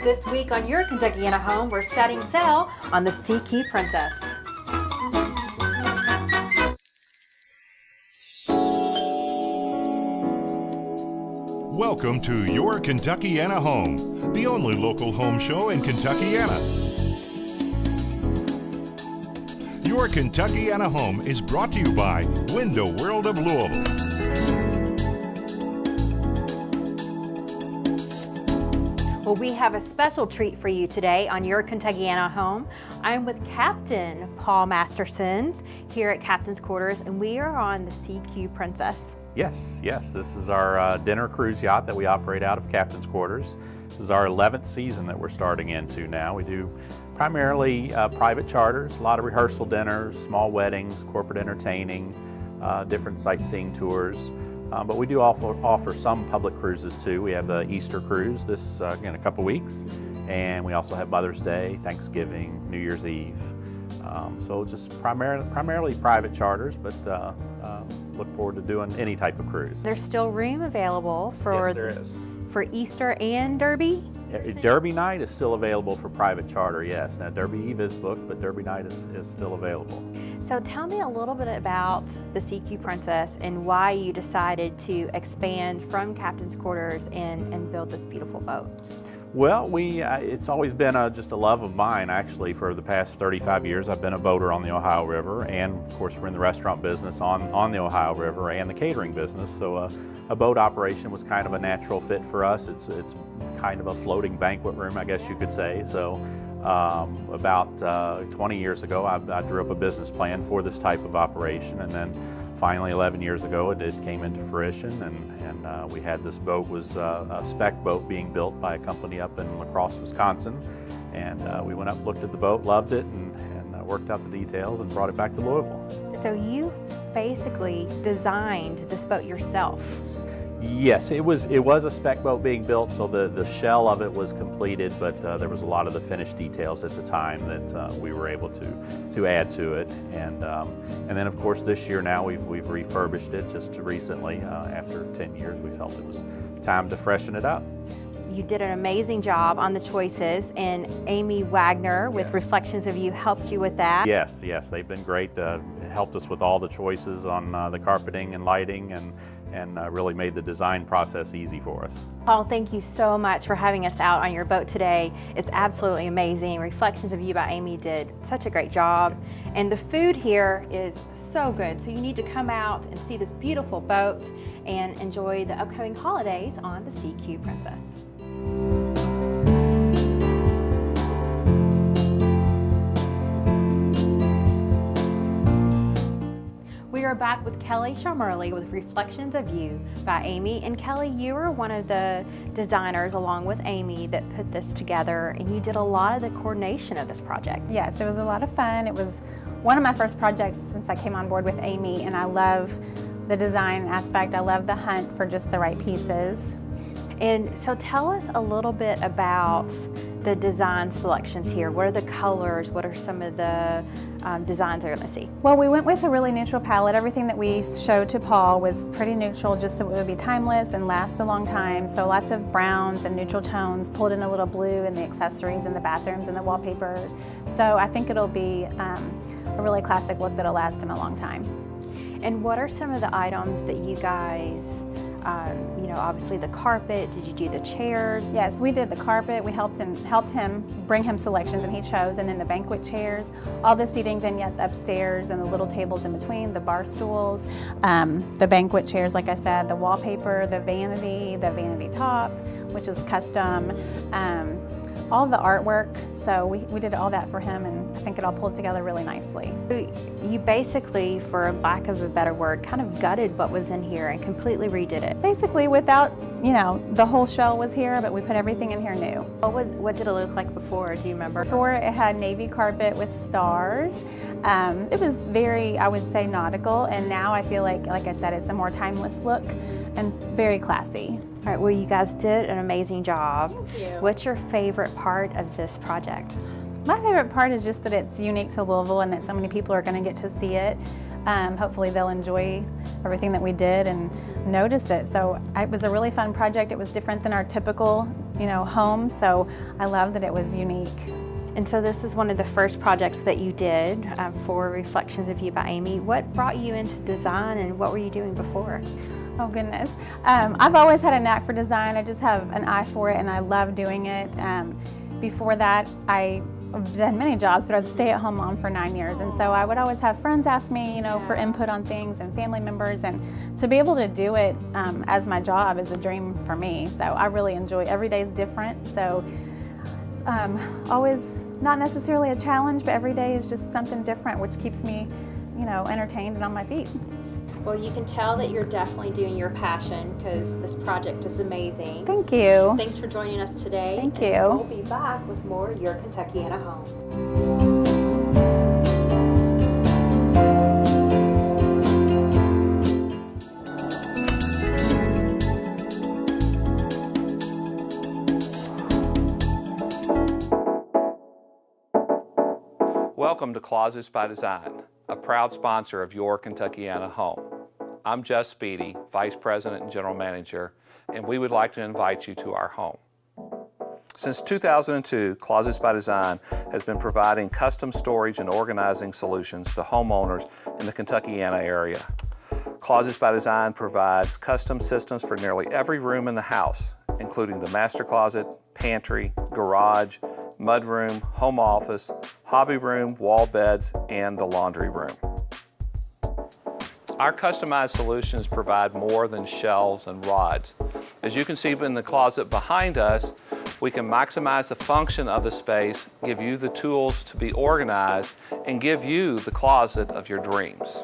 This week on Your Kentuckiana Home, we're setting sail on the Sea Key Princess. Welcome to Your Kentuckiana Home, the only local home show in Kentuckiana. Your Kentuckiana Home is brought to you by Window World of Louisville. Well, we have a special treat for you today on Your Kentuckiana Home. I'm with Captain Paul Masterson here at Captain's Quarters, and we are on the Sea Key Princess. Yes, this is our dinner cruise yacht that we operate out of Captain's Quarters. This is our 11th season that we're starting into now. We do primarily private charters, a lot of rehearsal dinners, small weddings, corporate entertaining, different sightseeing tours. But we do offer some public cruises too. We have the Easter cruise in a couple weeks, and we also have Mother's Day, Thanksgiving, New Year's Eve. So just primarily private charters, but look forward to doing any type of cruise. There's still room available for, yes, there is. For Easter and Derby? Derby night is still available for private charter, yes. Now Derby Eve is booked, but Derby night is still available. So tell me a little bit about the Sea Key Princess and why you decided to expand from Captain's Quarters and build this beautiful boat. Well, it's always been just a love of mine, actually. For the past 35 years, I've been a boater on the Ohio River, and of course we're in the restaurant business on the Ohio River and the catering business, so a boat operation was kind of a natural fit for us. It's kind of a floating banquet room, I guess you could say. So about 20 years ago, I drew up a business plan for this type of operation, and then finally 11 years ago it came into fruition, and we had this boat, was a spec boat being built by a company up in La Crosse, Wisconsin, and we went up, looked at the boat, loved it, and worked out the details and brought it back to Louisville. So you basically designed this boat yourself? Yes, it was a spec boat being built, so the shell of it was completed, but there was a lot of the finished details at the time that we were able to add to it, and then of course this year now we've refurbished it just recently. After 10 years, we felt it was time to freshen it up. You did an amazing job on the choices, and Amy Wagner with Yes. Reflections of You helped you with that. Yes, they've been great. Helped us with all the choices on the carpeting and lighting, and really made the design process easy for us. Paul, thank you so much for having us out on your boat today. It's absolutely amazing. Reflections of You by Amy did such a great job. And the food here is so good. So you need to come out and see this beautiful boat and enjoy the upcoming holidays on the Sea Key Princess. We are back with Kelly Sharmerly with Reflections of You by Amy. And Kelly, you were one of the designers along with Amy that put this together, and you did a lot of the coordination of this project. Yes, it was a lot of fun. It was one of my first projects since I came on board with Amy, and I love the design aspect. I love the hunt for just the right pieces. And so tell us a little bit about the design selections here. What are the colors? What are some of the designs they're going to see? Well, we went with a really neutral palette. Everything that we showed to Paul was pretty neutral, just so it would be timeless and last a long time. So lots of browns and neutral tones, pulled in a little blue in the accessories and the bathrooms and the wallpapers. So I think it'll be a really classic look that'll last him a long time. And what are some of the items that you guys, obviously the carpet, did you do the chairs? Yes, we did the carpet. We helped him bring him selections, and he chose, and then the banquet chairs, all the seating vignettes upstairs and the little tables in between, the bar stools, the banquet chairs, like I said, the wallpaper, the vanity top, which is custom, all the artwork. So we did all that for him, and I think it all pulled together really nicely. You basically, for lack of a better word, kind of gutted what was in here and completely redid it. Basically, without, the whole shell was here, but we put everything in here new. What did it look like before? Do you remember? Before, it had navy carpet with stars. It was very, I would say, nautical, and now I feel like I said, it's a more timeless look and very classy. All right, well, you guys did an amazing job. Thank you. What's your favorite part of this project? My favorite part is just that it's unique to Louisville and that so many people are going to get to see it. Hopefully they'll enjoy everything that we did and notice it. So it was a really fun project. It was different than our typical, home, so I love that it was unique. And so this is one of the first projects that you did for Reflections of You by Amy. What brought you into design, and what were you doing before? Oh goodness. I've always had a knack for design. I just have an eye for it, and I love doing it. Before that, I've done many jobs, but I was a stay-at-home mom for 9 years, and so I would always have friends ask me, for input on things, and family members, and to be able to do it as my job is a dream for me. So I really enjoy. Every day is different, so always not necessarily a challenge, but every day is just something different, which keeps me, entertained and on my feet. Well, you can tell that you're definitely doing your passion, because this project is amazing. Thank you. Thanks for joining us today. Thank and you. We'll be back with more Your Kentuckiana Home. Welcome to Closets by Design, a proud sponsor of Your Kentuckiana Home. I'm Jess Speedy, Vice President and General Manager, and we would like to invite you to our home. Since 2002, Closets by Design has been providing custom storage and organizing solutions to homeowners in the Kentuckiana area. Closets by Design provides custom systems for nearly every room in the house, including the master closet, pantry, garage, mudroom, home office, hobby room, wall beds, and the laundry room. Our customized solutions provide more than shelves and rods. As you can see in the closet behind us, we can maximize the function of the space, give you the tools to be organized, and give you the closet of your dreams.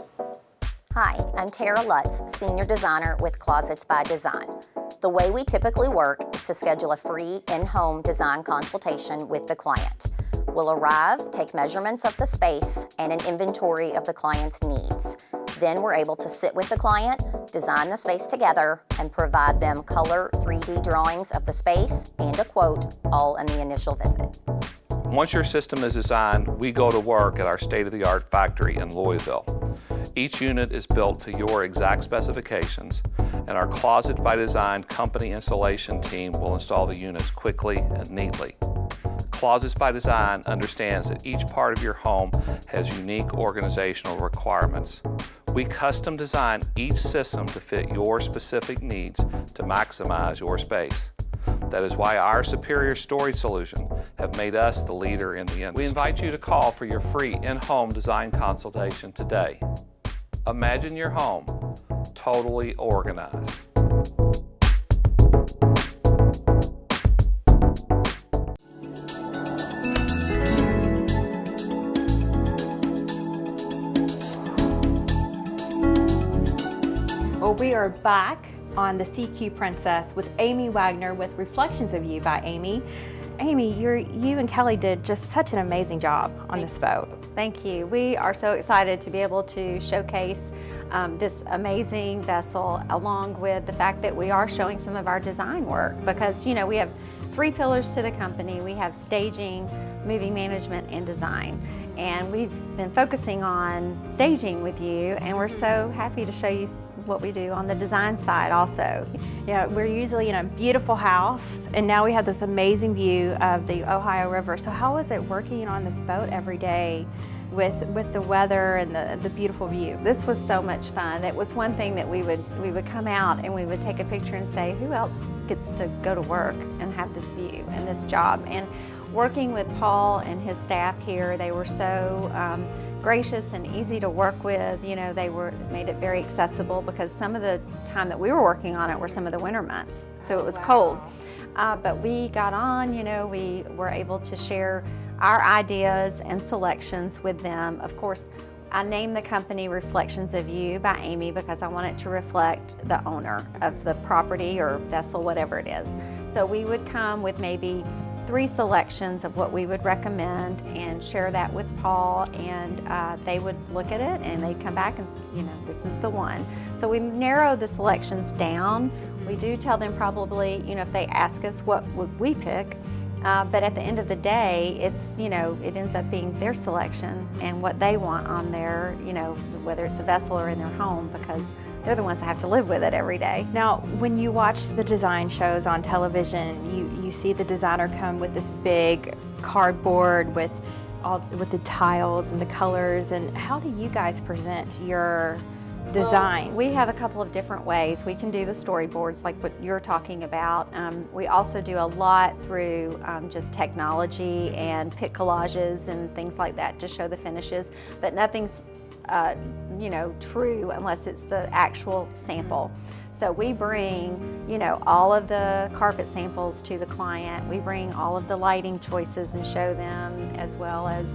Hi, I'm Tara Lutz, Senior Designer with Closets by Design. The way we typically work is to schedule a free in-home design consultation with the client. We'll arrive, take measurements of the space, and an inventory of the client's needs. Then we're able to sit with the client, design the space together, and provide them color 3D drawings of the space and a quote, all in the initial visit. Once your system is designed, we go to work at our state-of-the-art factory in Louisville. Each unit is built to your exact specifications, and our Closet by Design company installation team will install the units quickly and neatly. Closets by Design understands that each part of your home has unique organizational requirements. We custom design each system to fit your specific needs to maximize your space. That is why our superior storage solutions have made us the leader in the industry. We invite you to call for your free in-home design consultation today. Imagine your home totally organized. Well, we are back on the CQ Princess with Amy Wagner with Reflections of You by Amy. Amy, you and Kelly did just such an amazing job on this boat. Thank you. We are so excited to be able to showcase this amazing vessel, along with the fact that we are showing some of our design work, because we have 3 pillars to the company. We have staging, moving management, and design. And we've been focusing on staging with you, and we're so happy to show you what we do on the design side also. We're usually in a beautiful house, and now we have this amazing view of the Ohio River. So how is it working on this boat every day with the weather and the beautiful view? This was so much fun. It was one thing that we would come out and we would take a picture and say, who else gets to go to work and have this view and this job? And working with Paul and his staff here, they were so gracious and easy to work with. They made it very accessible, because some of the time that we were working on it were some of the winter months, so it was cold. But we got on, we were able to share our ideas and selections with them. Of course, I named the company Reflections of You by Amy because I want it to reflect the owner of the property or vessel, whatever it is. So we would come with maybe 3 selections of what we would recommend and share that with Paul, and they would look at it and they'd come back and, this is the one. So we narrow the selections down. We do tell them probably, if they ask us what would we pick, but at the end of the day, it's, it ends up being their selection and what they want on their, whether it's a vessel or in their home, because they're the ones that have to live with it every day. Now, when you watch the design shows on television, you see the designer come with this big cardboard with the tiles and the colors, and how do you guys present your designs? Well, we have a couple of different ways. We can do the storyboards like what you're talking about. We also do a lot through just technology and pick collages and things like that to show the finishes, but nothing's you know, true unless it's the actual sample. So we bring, you know, all of the carpet samples to the client. We bring all of the lighting choices and show them, as well as,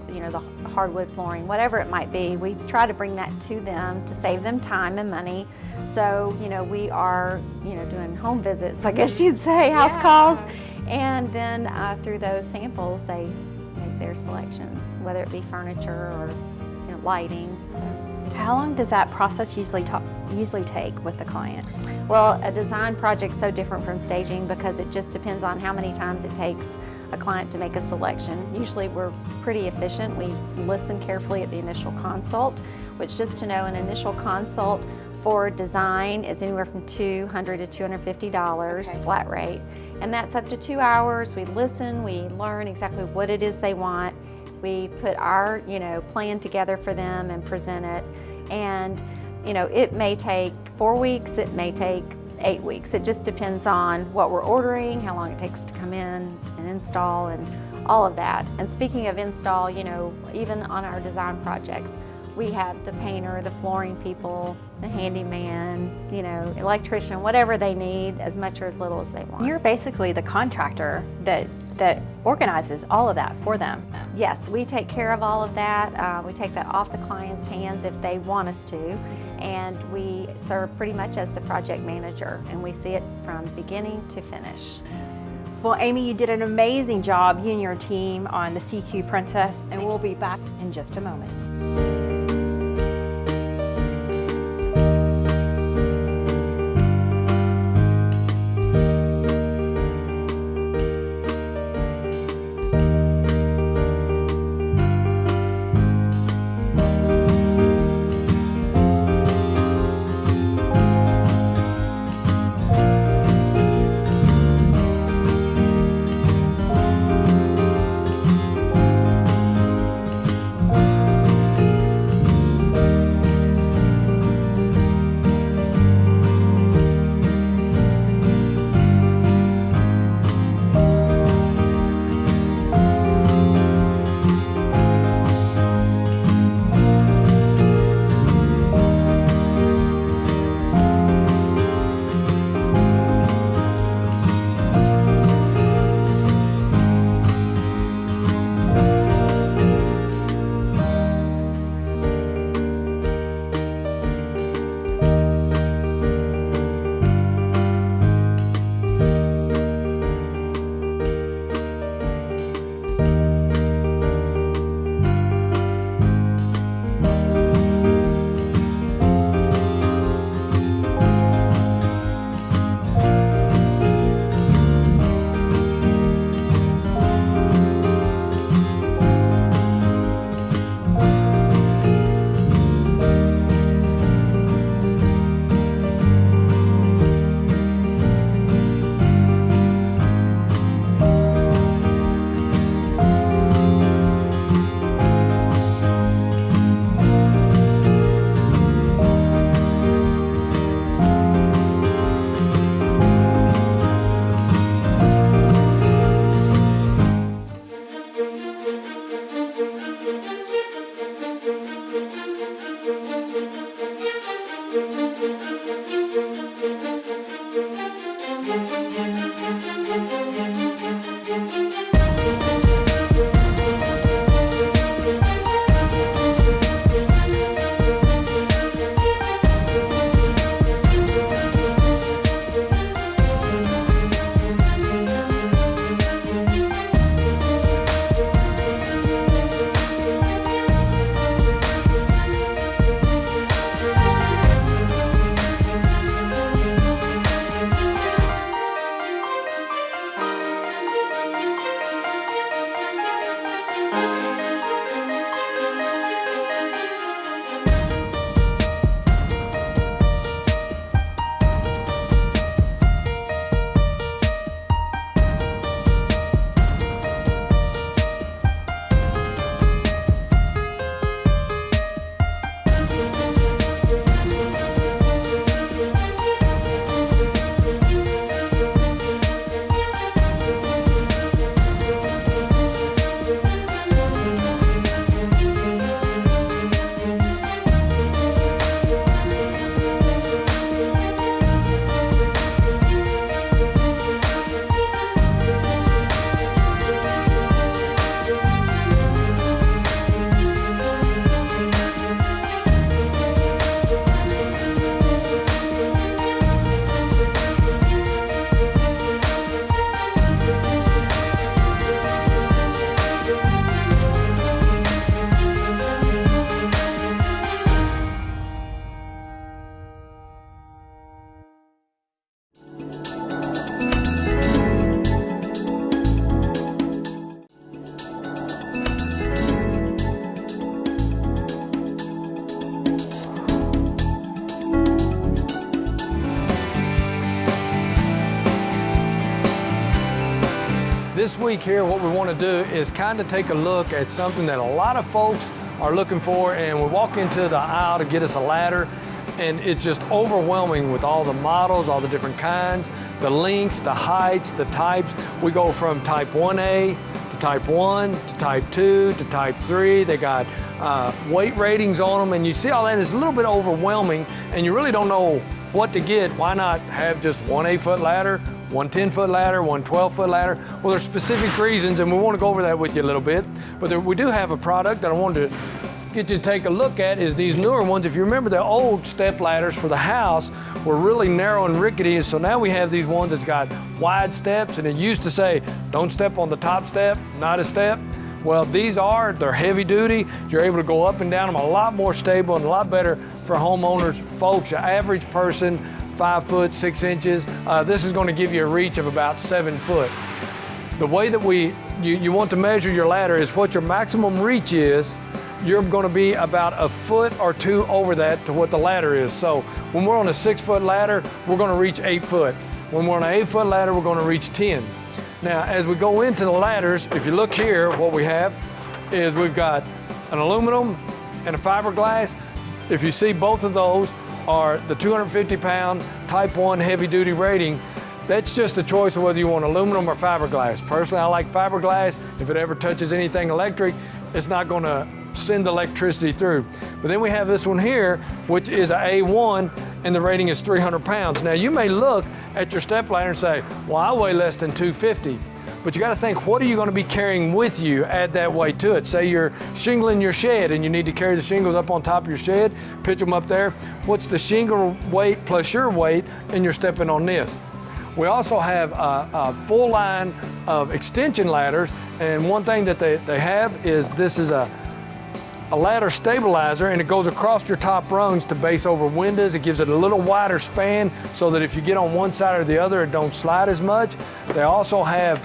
you know, the hardwood flooring, whatever it might be. We try to bring that to them to save them time and money. So, you know, we are, you know, doing home visits, I guess you'd say, house calls. And then through those samples, they make their selections, whether it be furniture or, you know, lighting. How long does that process usually take with the client? Well, a design project's so different from staging because it just depends on how many times it takes a client to make a selection. Usually we're pretty efficient. We listen carefully at the initial consult, which, just to know, an initial consult for design is anywhere from $200 to $250 flat rate. And that's up to 2 hours. We listen, we learn exactly what it is they want. We put our, you know, plan together for them and present it. And, you know, it may take 4 weeks, it may take 8 weeks. It just depends on what we're ordering, how long it takes to come in and install, and all of that. And speaking of install, you know, even on our design projects, we have the painter, the flooring people, the handyman, you know, electrician, whatever they need, as much or as little as they want. You're basically the contractor that organizes all of that for them. Yes, we take care of all of that. We take that off the client's hands if they want us to, and we serve pretty much as the project manager, and we see it from beginning to finish. Well, Amy, you did an amazing job, you and your team, on the CQ Princess, and we'll be back in just a moment. This week here, what we want to do is kind of take a look at something that a lot of folks are looking for, and we walk into the aisle to get us a ladder, and it's just overwhelming with all the models, all the different kinds, the lengths, the heights, the types. We go from type 1A to type 1 to type 2 to type 3. They got weight ratings on them, and you see all that is a little bit overwhelming, and you really don't know what to get. Why not have just one 8-foot ladder, one 10-foot ladder, one 12-foot ladder? Well, there's specific reasons, and we want to go over that with you a little bit. But we do have a product that I wanted to get you to take a look at, is these newer ones. If you remember, the old step ladders for the house were really narrow and rickety, so now we have these ones that's got wide steps, and it used to say, don't step on the top step, not a step. Well, they're heavy duty. You're able to go up and down them a lot more stable and a lot better for homeowners. Folks, your average person, 5 foot 6 inches. This is going to give you a reach of about 7 foot. The way that you want to measure your ladder is what your maximum reach is. You're going to be about a foot or two over that to what the ladder is. So when we're on a 6-foot ladder, we're going to reach 8 foot. When we're on an 8-foot ladder, we're going to reach 10. Now, as we go into the ladders, if you look here, what we have is we've got an aluminum and a fiberglass. If you see, both of those are the 250-pound Type 1 heavy-duty rating. That's just a choice of whether you want aluminum or fiberglass. Personally, I like fiberglass. If it ever touches anything electric, it's not going to send the electricity through. But then we have this one here, which is an A1, and the rating is 300 pounds. Now, you may look at your step ladder and say, well, I weigh less than 250. But you got to think, what are you going to be carrying with you? Add that weight to it. Say you're shingling your shed and you need to carry the shingles up on top of your shed, pitch them up there. What's the shingle weight plus your weight, and you're stepping on this? We also have a full line of extension ladders, and one thing that they have is this is a ladder stabilizer, and it goes across your top rungs to base over windows. It gives it a little wider span so that if you get on one side or the other, it don't slide as much. They also have,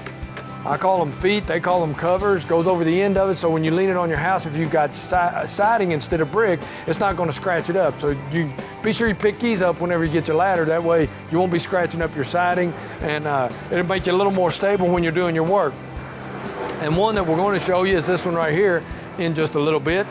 I call them feet, they call them covers, goes over the end of it, so when you lean it on your house, if you've got siding instead of brick, it's not going to scratch it up. So you be sure you pick these up whenever you get your ladder. That way you won't be scratching up your siding, and it'll make you a little more stable when you're doing your work. And one that we're going to show you is this one right here in just a little bit.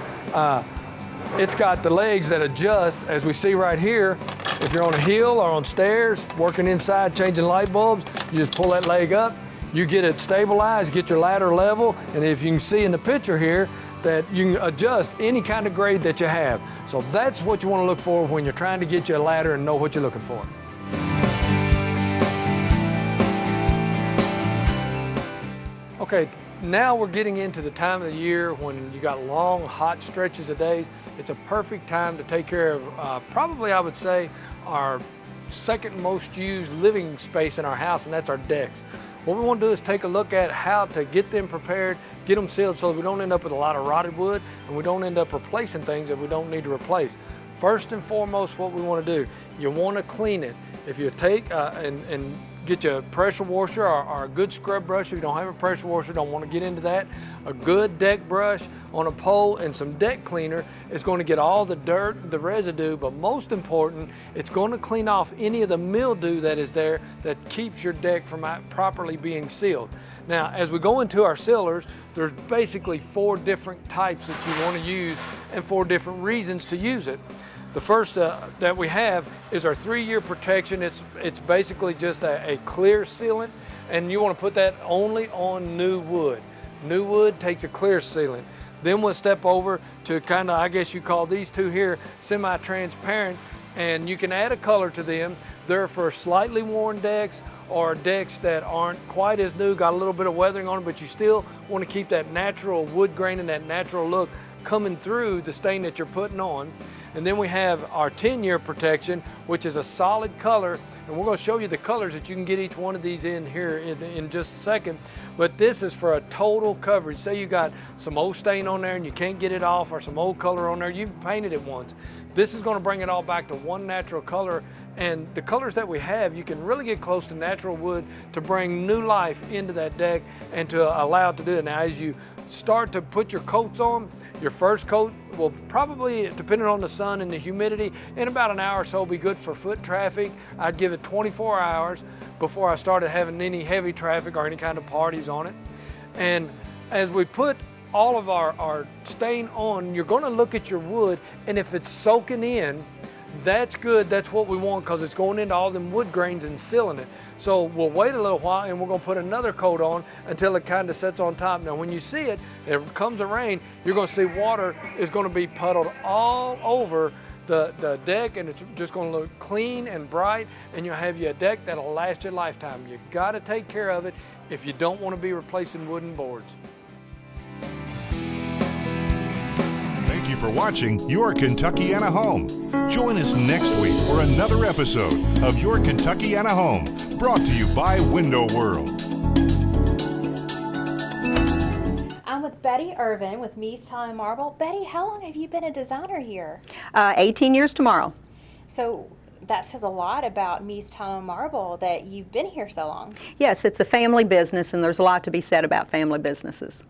It's got the legs that adjust, as we see right here. If you're on a hill or on stairs, working inside, changing light bulbs, you just pull that leg up, you get it stabilized, get your ladder level, and if you can see in the picture here that you can adjust any kind of grade that you have. So that's what you want to look for when you're trying to get you a ladder and know what you're looking for. Okay, now we're getting into the time of the year when you got long, hot stretches of days. It's a perfect time to take care of probably, I would say, our second most used living space in our house, and that's our decks. What we want to do is take a look at how to get them prepared, get them sealed so that we don't end up with a lot of rotted wood and we don't end up replacing things that we don't need to replace. First and foremost, what we want to do, you want to clean it. If you take and get you a pressure washer or a good scrub brush. If you don't have a pressure washer, don't want to get into that. A good deck brush on a pole and some deck cleaner is going to get all the dirt, the residue, but most important, it's going to clean off any of the mildew that is there that keeps your deck from properly being sealed. Now, as we go into our sealers, there's basically 4 different types that you want to use and 4 different reasons to use it. The first that we have is our 3-year protection. It's basically just a clear sealant, and you want to put that only on new wood. New wood takes a clear sealant. Then we'll step over to kind of, I guess you call these two here, semi-transparent, and you can add a color to them. They're for slightly worn decks or decks that aren't quite as new, got a little bit of weathering on them, but you still want to keep that natural wood grain and that natural look coming through the stain that you're putting on. And then we have our 10-year protection, which is a solid color, and we're going to show you the colors that you can get each one of these in here in just a second. But this is for a total coverage. Say you got some old stain on there and you can't get it off, or some old color on there, you've painted it once. This is going to bring it all back to one natural color, and the colors that we have, you can really get close to natural wood to bring new life into that deck and to allow it to do it. Now, as you start to put your coats on, Your first coat will probably, depending on the sun and the humidity, in about an hour or so be good for foot traffic. I'd give it 24 hours before I started having any heavy traffic or any kind of parties on it. And as we put all of our stain on, you're going to look at your wood, and if it's soaking in, that's good. That's what we want, because it's going into all them wood grains and sealing it. So we'll wait a little while and we're going to put another coat on until it kind of sets on top. Now when you see it, if it comes a rain, you're going to see water is going to be puddled all over the deck, and it's just going to look clean and bright, and you'll have you a deck that'll last you a lifetime. You got to take care of it if you don't want to be replacing wooden boards. Thank you for watching Your Kentuckiana Home. Join us next week for another episode of Your Kentuckiana Home, brought to you by Window World. I'm with Betty Irvin with Mies Tile & Marble. Betty, how long have you been a designer here? 18 years tomorrow. So that says a lot about Mies Tile & Marble that you've been here so long. Yes, it's a family business, and there's a lot to be said about family businesses.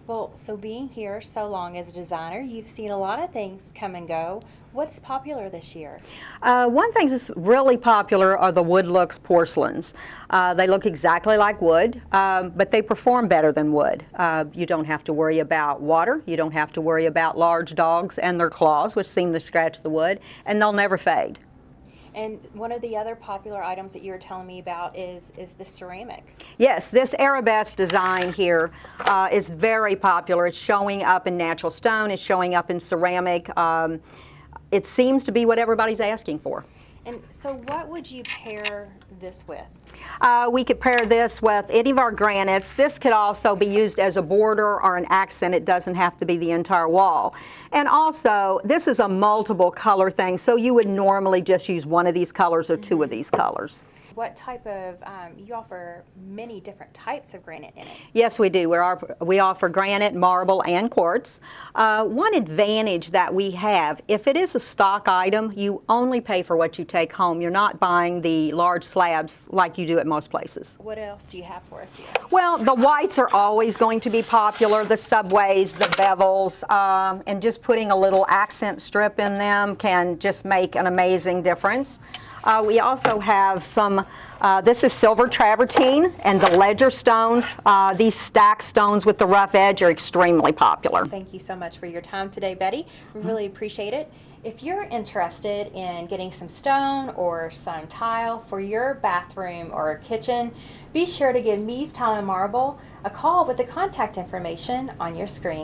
Well, so being here so long as a designer, you've seen a lot of things come and go. What's popular this year? One thing that's really popular are the Wood Looks porcelains. They look exactly like wood, but they perform better than wood. You don't have to worry about water. You don't have to worry about large dogs and their claws, which seem to scratch the wood, and they'll never fade. And one of the other popular items that you were telling me about is the ceramic. Yes, this arabesque design here is very popular. It's showing up in natural stone. It's showing up in ceramic. It seems to be what everybody's asking for. And so what would you pair this with? We could pair this with any of our granites. This could also be used as a border or an accent. It doesn't have to be the entire wall. And also, this is a multiple color thing, so you would normally just use one of these colors or two of these colors. What type of, you offer many different types of granite in it. Yes, we do. We offer granite, marble, and quartz. One advantage that we have, if it is a stock item, you only pay for what you take home. You're not buying the large slabs like you do at most places. What else do you have for us here? Well, the whites are always going to be popular, the subways, the bevels, and just putting a little accent strip in them can just make an amazing difference. We also have some, this is silver travertine and the ledger stones. These stacked stones with the rough edge are extremely popular. Thank you so much for your time today, Betty. We really appreciate it. If you're interested in getting some stone or some tile for your bathroom or kitchen, be sure to give Mies Tile & Marble a call with the contact information on your screen.